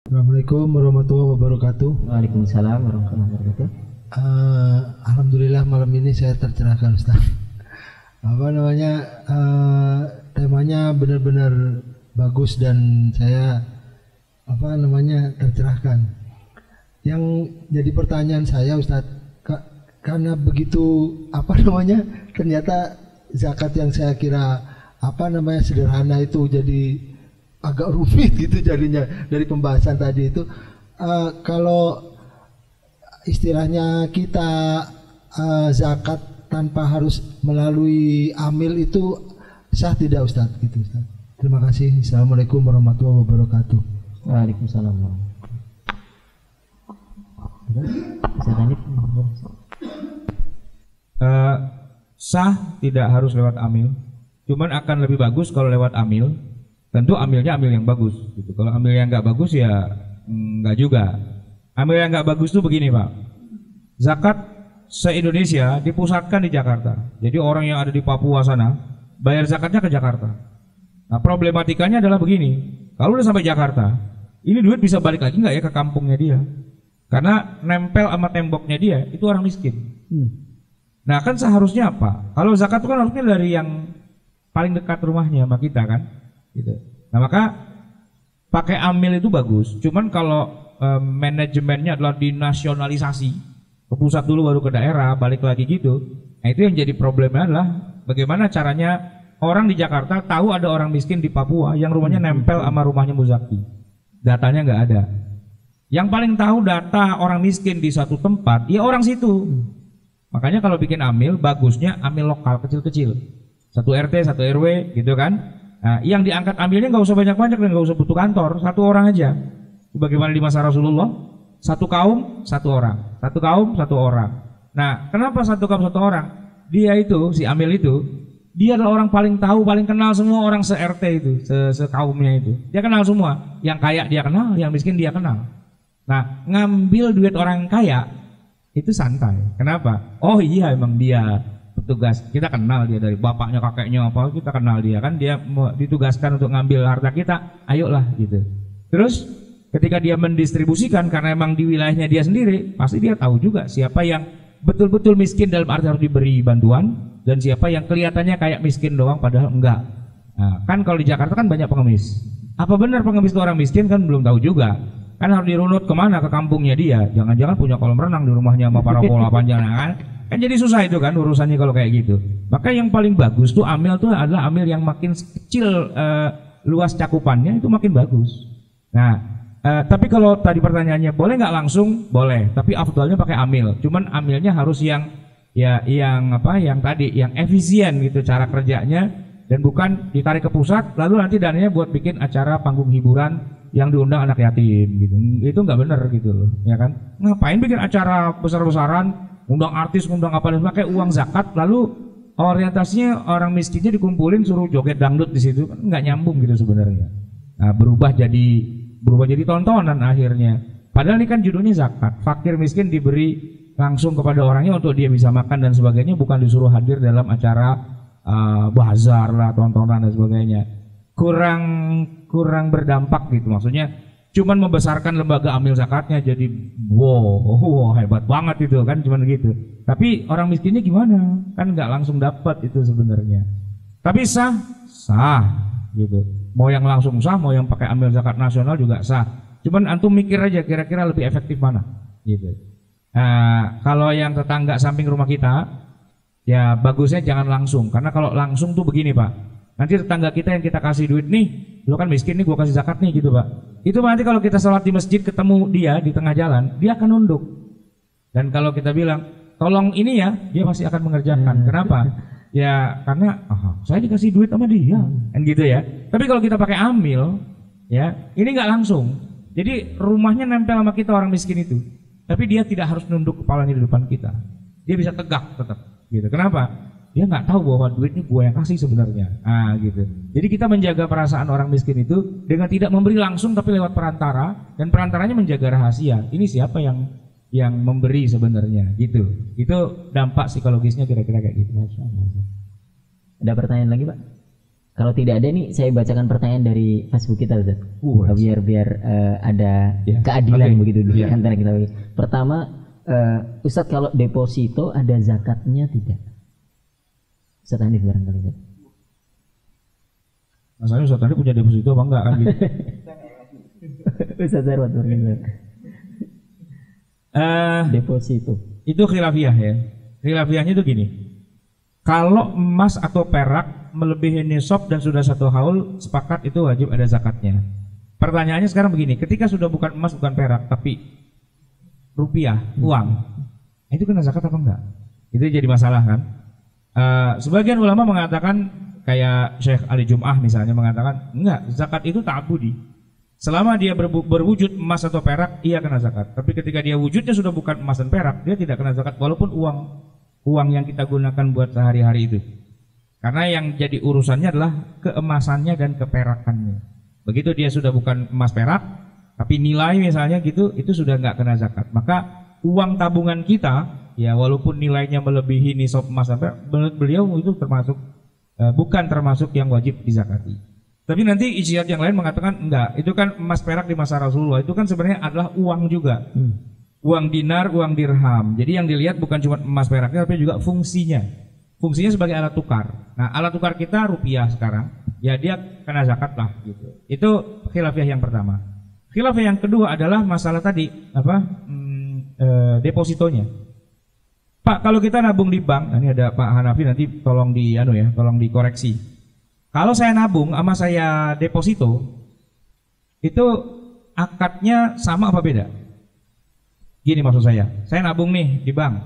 Assalamualaikum warahmatullahi wabarakatuh. Waalaikumsalam warahmatullahi wabarakatuh. Alhamdulillah malam ini saya tercerahkan, Ustaz. Temanya benar-benar bagus dan saya tercerahkan. Yang jadi pertanyaan saya, Ustaz, karena begitu ternyata zakat yang saya kira sederhana itu jadi agak rumit gitu jadinya dari pembahasan tadi itu. Kalau istilahnya kita zakat tanpa harus melalui amil itu sah tidak, Ustaz? Gitu, Ustaz. Terima kasih. Assalamualaikum warahmatullahi wabarakatuh. Waalaikumsalam. Bisa lanjut? Sah tidak harus lewat amil, cuman akan lebih bagus kalau lewat amil. Tentu amilnya amil yang bagus gitu. Kalau amil yang nggak bagus ya nggak juga. Amil yang nggak bagus tuh begini, Pak. Zakat se-Indonesia dipusatkan di Jakarta. Jadi orang yang ada di Papua sana bayar zakatnya ke Jakarta. Nah, problematikanya adalah begini. Kalau udah sampai Jakarta, ini duit bisa balik lagi nggak ya ke kampungnya dia? Karena nempel sama temboknya dia itu orang miskin. Nah, kan seharusnya apa? Kalau zakat itu kan harusnya dari yang paling dekat rumahnya sama kita kan? Gitu. Nah, maka pakai amil itu bagus. Cuman kalau manajemennya adalah dinasionalisasi, ke pusat dulu baru ke daerah, balik lagi gitu. Nah, itu yang jadi problemnya adalah bagaimana caranya orang di Jakarta tahu ada orang miskin di Papua yang rumahnya nempel sama rumahnya Muzaki. Datanya nggak ada. Yang paling tahu data orang miskin di satu tempat, ya orang situ. Makanya kalau bikin amil, bagusnya amil lokal kecil-kecil. Satu RT, satu RW, gitu kan. Nah, yang diangkat ambilnya nggak usah banyak-banyak dan nggak usah butuh kantor, satu orang aja. Bagaimana di masa Rasulullah, satu kaum satu orang, satu kaum satu orang. Nah, kenapa satu kaum satu orang? Dia itu, si amil itu, dia adalah orang paling tahu, paling kenal semua orang se-RT itu, se-kaumnya itu. Dia kenal semua, yang kaya dia kenal, yang miskin dia kenal. Nah, ngambil duit orang kaya itu santai. Kenapa? Oh iya, emang dia petugas, kita kenal dia dari bapaknya, kakeknya apa, kita kenal dia kan, dia ditugaskan untuk ngambil harta kita, ayolah gitu. Terus ketika dia mendistribusikan, karena emang di wilayahnya dia sendiri, pasti dia tahu juga siapa yang betul-betul miskin dalam arti harus diberi bantuan, dan siapa yang kelihatannya kayak miskin doang padahal enggak. Nah, kan kalau di Jakarta kan banyak pengemis. Apa benar pengemis itu orang miskin kan belum tahu juga. Kan harus dirunut kemana, ke kampungnya dia. Jangan-jangan punya kolam renang di rumahnya sama para pola panjang kan. Kan jadi susah itu kan urusannya kalau kayak gitu. Maka yang paling bagus tuh amil tuh adalah amil yang makin kecil luas cakupannya itu makin bagus. Nah, tapi kalau tadi pertanyaannya boleh nggak langsung? Boleh. Tapi afdalnya pakai amil. Cuman amilnya harus yang efisien gitu cara kerjanya dan bukan ditarik ke pusat lalu nanti dananya buat bikin acara panggung hiburan yang diundang anak yatim gitu. Itu nggak benar gitu loh, ya kan? Ngapain bikin acara besar-besaran? Undang artis, undang apa dan pakai uang zakat, lalu orientasinya orang miskinnya dikumpulin suruh joget dangdut di situ, kan nggak nyambung gitu sebenarnya. Nah, berubah jadi tontonan akhirnya. Padahal ini kan judulnya zakat, fakir miskin diberi langsung kepada orangnya untuk dia bisa makan dan sebagainya, bukan disuruh hadir dalam acara bazar lah, tontonan dan sebagainya. Kurang berdampak gitu, maksudnya. Cuman membesarkan lembaga amil zakatnya jadi wow hebat banget itu kan cuman gitu. Tapi orang miskinnya gimana? Kan nggak langsung dapat itu sebenarnya. Tapi sah gitu. Mau yang langsung sah, mau yang pakai amil zakat nasional juga sah. Cuman antum mikir aja kira-kira lebih efektif mana gitu. Nah, kalau yang tetangga samping rumah kita ya bagusnya jangan langsung, karena kalau langsung tuh begini, Pak. Nanti tetangga kita yang kita kasih duit nih, lu kan miskin nih, gua kasih zakat nih gitu, Pak. Itu nanti kalau kita sholat di masjid ketemu dia di tengah jalan, dia akan nunduk. Dan kalau kita bilang, tolong ini ya, dia pasti akan mengerjakan. Kenapa? Ya karena saya dikasih duit sama dia, kan gitu ya. Tapi kalau kita pakai amil, ya ini nggak langsung. Jadi rumahnya nempel sama kita orang miskin itu, tapi dia tidak harus nunduk kepalanya di depan kita. Dia bisa tegak tetap, gitu. Kenapa? Dia nggak tahu bahwa duitnya gue yang kasih sebenarnya, gitu. Jadi kita menjaga perasaan orang miskin itu dengan tidak memberi langsung tapi lewat perantara, dan perantaranya menjaga rahasia. Ini siapa yang memberi sebenarnya, gitu. Itu dampak psikologisnya kira-kira kayak gitu. Ada pertanyaan lagi, Pak? Kalau tidak ada nih, saya bacakan pertanyaan dari Facebook kita, Ustaz. Biar ada keadilan begitu di antara kita. Pertama, Ustaz, kalau deposito ada zakatnya tidak? Ustaz Hanif barangkali, Ustaz. Masalahnya Ustaz Hanif punya deposito apa enggak kan gitu. Ustaz Zarwat barangkali. Deposito. Itu khilafiyah ya. Khilafiyahnya itu gini. Kalau emas atau perak melebihi nisab dan sudah 1 haul, sepakat itu wajib ada zakatnya. Pertanyaannya sekarang begini, ketika sudah bukan emas bukan perak tapi rupiah, uang, itu kena zakat apa enggak? Itu jadi masalah kan? Sebagian ulama mengatakan kayak Syekh Ali Jum'ah misalnya mengatakan enggak, zakat itu ta'budi. Selama dia berwujud emas atau perak, ia kena zakat. Tapi ketika dia wujudnya sudah bukan emas dan perak, dia tidak kena zakat walaupun uang yang kita gunakan buat sehari-hari itu. Karena yang jadi urusannya adalah keemasannya dan keperakannya. Begitu dia sudah bukan emas perak, tapi nilai misalnya gitu, itu sudah nggak kena zakat. Maka uang tabungan kita, ya walaupun nilainya melebihi nisab emas dan perak, menurut beliau itu bukan termasuk yang wajib dizakati. Tapi nanti ijtihad yang lain mengatakan enggak, itu kan emas perak di masa Rasulullah, itu kan sebenarnya adalah uang juga. Uang dinar, uang dirham. Jadi yang dilihat bukan cuma emas peraknya tapi juga fungsinya. Fungsinya sebagai alat tukar. Nah, alat tukar kita rupiah sekarang, ya dia kena zakat lah gitu. Itu khilafiyah yang pertama. Khilafiyah yang kedua adalah masalah tadi depositonya. Pak, kalau kita nabung di bank, ini ada Pak Hanafi, nanti tolong tolong dikoreksi. Kalau saya nabung sama saya deposito, itu akadnya sama apa beda? Gini maksud saya nabung nih di bank,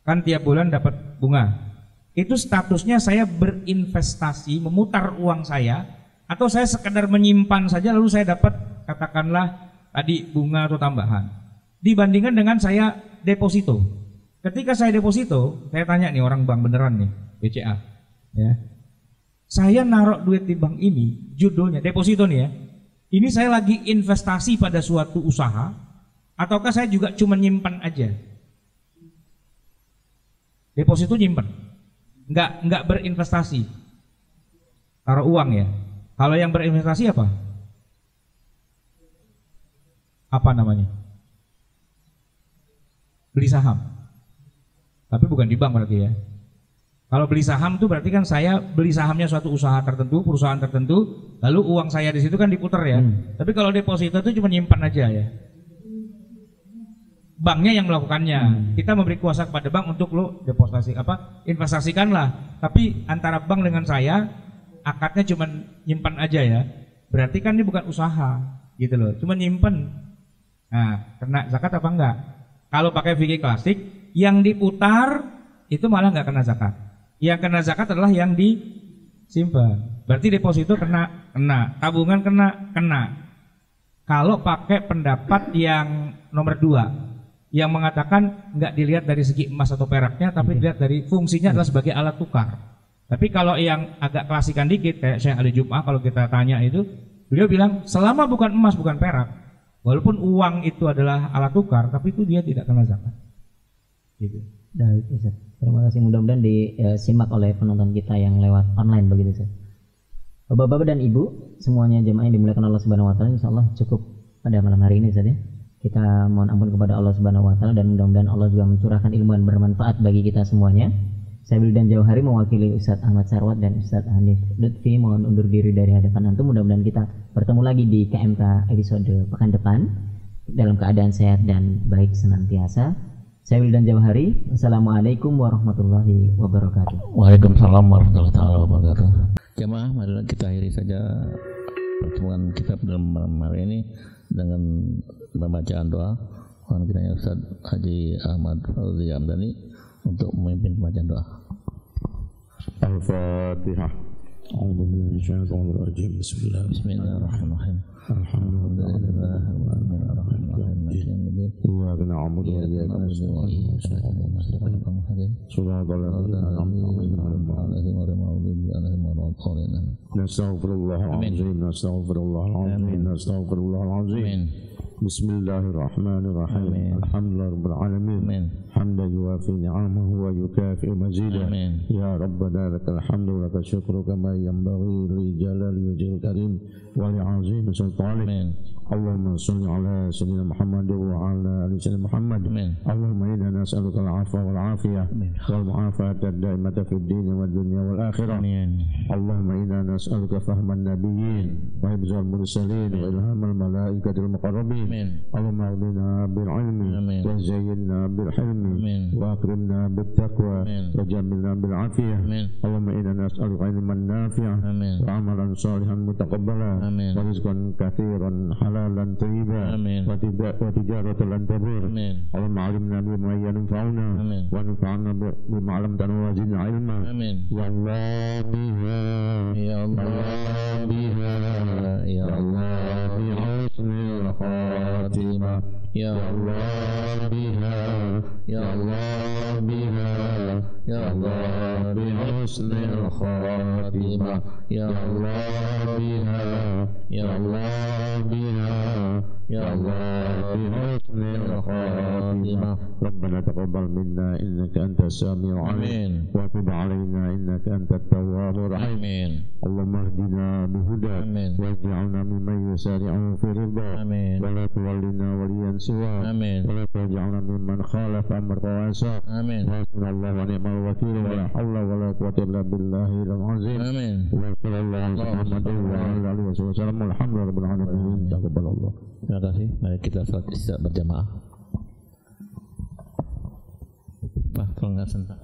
kan tiap bulan dapat bunga. Itu statusnya saya berinvestasi, memutar uang saya, atau saya sekedar menyimpan saja lalu saya dapat katakanlah tadi bunga atau tambahan. Dibandingkan dengan saya deposito. Ketika saya deposito, saya tanya nih orang bank beneran nih, BCA, ya. Saya naruh duit di bank ini, judulnya deposito nih ya. Ini saya lagi investasi pada suatu usaha, ataukah saya juga cuma nyimpan aja? Deposito nyimpan, nggak berinvestasi. Taruh uang ya. Kalau yang berinvestasi apa? Apa namanya? Beli saham. Tapi bukan di bank berarti ya. Kalau beli saham itu berarti kan saya beli sahamnya suatu usaha tertentu, perusahaan tertentu, lalu uang saya di situ kan diputar ya. Tapi kalau deposito itu cuma nyimpan aja ya. Banknya yang melakukannya. Kita memberi kuasa kepada bank untuk lo depositasi investasikanlah. Tapi antara bank dengan saya akadnya cuma nyimpan aja ya. Berarti kan ini bukan usaha gitu loh, cuma nyimpan. Nah, kena zakat apa enggak? Kalau pakai fikih klasik, yang diputar itu malah nggak kena zakat. Yang kena zakat adalah yang disimpan. Berarti deposito kena, tabungan kena. Kalau pakai pendapat yang nomor 2, yang mengatakan nggak dilihat dari segi emas atau peraknya, tapi dilihat dari fungsinya adalah sebagai alat tukar. Tapi kalau yang agak klasikan dikit, kayak Syekh Ali Jum'ah, kalau kita tanya itu, beliau bilang selama bukan emas bukan perak, walaupun uang itu adalah alat tukar, tapi itu dia tidak kena zakat. Gitu. Baik, Ustaz. Terima kasih, mudah-mudahan disimak oleh penonton kita yang lewat online begitu, Ustaz. Bapak-bapak dan Ibu, semuanya jemaah yang dimuliakan Allah Subhanahu wa taala, insyaallah cukup pada malam hari ini, Ustaz ya. Kita mohon ampun kepada Allah Subhanahu wa taala dan mudah-mudahan Allah juga mencurahkan ilmu yang bermanfaat bagi kita semuanya. Saya Wildan Jauhari mewakili Ustaz Ahmad Sarwat dan Ustaz Hanif Lutfi mohon undur diri dari hadapan antum. Mudah-mudahan kita bertemu lagi di KMK episode pekan depan dalam keadaan sehat dan baik senantiasa. Saya Wildan Jauhari. Wassalamualaikum warahmatullahi wabarakatuh. Waalaikumsalam warahmatullahi wabarakatuh. Jemaah, mari kita akhiri saja pertemuan kita dalam malam hari ini dengan pembacaan doa. Mohon kiranya Ustaz Haji Ahmad Fauzi Hamdani untuk memimpin pembacaan doa. Al-Fatihah. A'udzubillahi Bismillahirrahmanirrahim. Alhamdulillahirrahmanirrahim. Iyyaka na'budu wa iyyaka nasta'in. Shiratal ladzina an'amta 'alaihim Nastaghfirullahal azim. Bismillahirrahmanirrahim. Amin. Alhamdulillah rabbil alamin. Amin. Hamdan yuwafi ni'amahu wa yukafi'u mazidah. Amin. Ya Rabbana lakal hamdu wa lakal syukru kama yanbaghi li jalali wajhil karim wa li 'azimi sultanik. Amin. Allahumma shalli ala sayyidina Muhammad wa ala ali sayyidina Muhammad. Amin. Allahumma inna nas'aluka al-'afwa wal 'afiyah wal mu'afata ad-da'imata fid din wad dunya wal akhirah. Amin. Allahumma inna nas'aluka fahman nabiyyin wa hifdzal mursalin wa ilhamal malaikatil muqarrabin. Amin. Allahumma aghnina bil ilmi Amin. wa zayyinna bil hilmi Amin. wa akrimna bit taqwa Amin. wa jammilna bil 'afiyah. Amin. Allahumma inna nas'aluka ilman nafi'an Amin. wa amalan salihan mutaqabbala Amin. wa rizqan katsiran halalan thayyiban Amin. wa tijaratan lan tabur. Amin. Allahumma 'allimna bima yanfa'una Amin. wa anfa'na bima 'allamtana wa zidna ilma. Amin. Ya Allah biha Ya Allah biha, ya Allah bi husnil khatimah. ya Allah biha, ya Allah biha, ya Allah bi husnil khatimah. Ya Allah biha, ya Allah biha, ya Allah bi husnil khatimah. ربنا تقبل منا إنك أنت السميع العليم Amin. وتب علينا إنك أنت التواب الرحيم. Amin. اللهم اهدنا بهداك Amin. واجعلنا ممن يسارع في رضاك Amin. ولا تولنا وليا سواك Amin. ولا تجعلنا ممن خالف أمرك وعصاك. Amin. حسبنا الله ونعم الوكيل ولا حول ولا قوة إلا بالله العظيم. Amin. وصلى الله على محمد وعلى آله وسلم والحمد لله رب العالمين. تقبل الله. Terima kasih. Mari kita salat isya berjamaah. Pak, kalau nggak sentak.